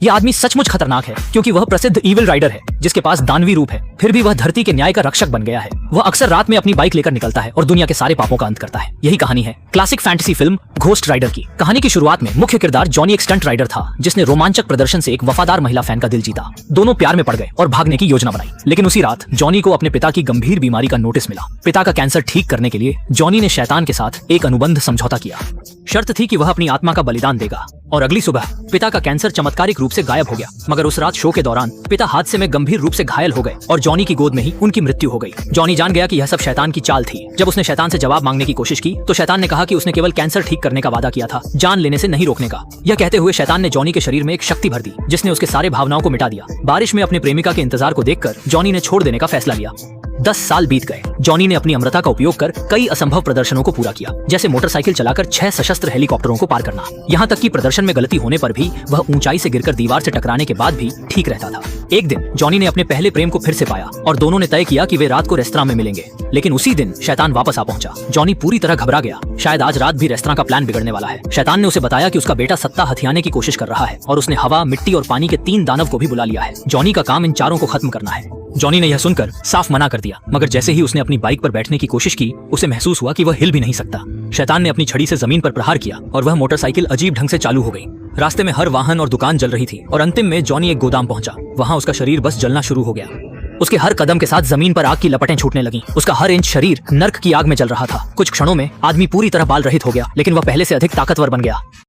यह आदमी सचमुच खतरनाक है क्योंकि वह प्रसिद्ध ईविल राइडर है जिसके पास दानवी रूप है, फिर भी वह धरती के न्याय का रक्षक बन गया है। वह अक्सर रात में अपनी बाइक लेकर निकलता है और दुनिया के सारे पापों का अंत करता है। यही कहानी है classic fantasy film Ghost Rider की। कहानी की शुरुआत में मुख्य किरदार जॉनी एक स्टंट राइडर था जिसने रोमांचक प्रदर्शन से एक वफादार महिला फैन का दिल जीता। दोनों प्यार में पड़ गए और भागने की योजना बनाई, लेकिन उसी रात जॉनी को अपने पिता की गंभीर बीमारी का नोटिस मिला। पिता का कैंसर ठीक करने के लिए जॉनी ने शैतान के साथ एक अनुबंध समझौता किया। शर्त थी कि वह अपनी आत्मा का बलिदान देगा और अगली सुबह पिता का कैंसर चमत्कारिक रूप से गायब हो गया। मगर उस रात शो के दौरान पिता हादसे में गंभीर रूप से घायल हो गए और जॉनी की गोद में ही उनकी मृत्यु हो गई। जॉनी जान गया कि यह सब शैतान की चाल थी। जब उसने शैतान से जवाब मांगने की कोशिश की तो शैतान ने कहा कि उसने केवल कैंसर ठीक करने का वादा किया था, जान लेने से नहीं रोकने का। यह कहते हुए शैतान ने जॉनी के शरीर में एक शक्ति भर दी जिसने उसके सारे भावनाओं को मिटा दिया। बारिश में अपने प्रेमिका के इंतजार को देखकर जॉनी ने छोड़ देने का फैसला लिया। 10 साल बीत गए। जॉनी ने अपनी अमरता का उपयोग कर कई असंभव प्रदर्शनों को पूरा किया, जैसे मोटरसाइकिल चलाकर 6 सशस्त्र हेलीकॉप्टरों को पार करना। यहाँ तक कि प्रदर्शन में गलती होने पर भी वह ऊंचाई से गिरकर दीवार से टकराने के बाद भी ठीक रहता था। एक दिन जॉनी ने अपने पहले प्रेम को फिर से पाया और दोनों ने तय किया कि वे रात को रेस्तरां में मिलेंगे। लेकिन उसी दिन शैतान वापस आ पहुंचा। जॉनी पूरी तरह घबरा गया, शायद आज रात भी रेस्तरां का प्लान बिगड़ने वाला है। शैतान ने उसे बताया कि उसका बेटा सत्ता हथियाने की कोशिश कर रहा है और उसने हवा, मिट्टी और पानी के 3 दानव को भी बुला लिया है। जॉनी का काम इन चारों को खत्म करना है। जॉनी ने यह सुनकर साफ मना कर दिया, मगर जैसे ही उसने अपनी बाइक पर बैठने की कोशिश की उसे महसूस हुआ कि वह हिल भी नहीं सकता। शैतान ने अपनी छड़ी से जमीन पर प्रहार किया और वह मोटरसाइकिल अजीब ढंग से चालू हो गई। रास्ते में हर वाहन और दुकान जल रही थी और अंतिम में जॉनी एक गोदाम पहुंचा। वहां उसका शरीर बस जलना शुरू हो गया। उसके हर कदम के साथ जमीन पर आग की लपटें छूटने लगीं। उसका हर इंच शरीर नर्क की आग में जल रहा था। कुछ क्षणों में आदमी पूरी तरह बाल रहित हो गया, लेकिन वह पहले से अधिक ताकतवर बन गया।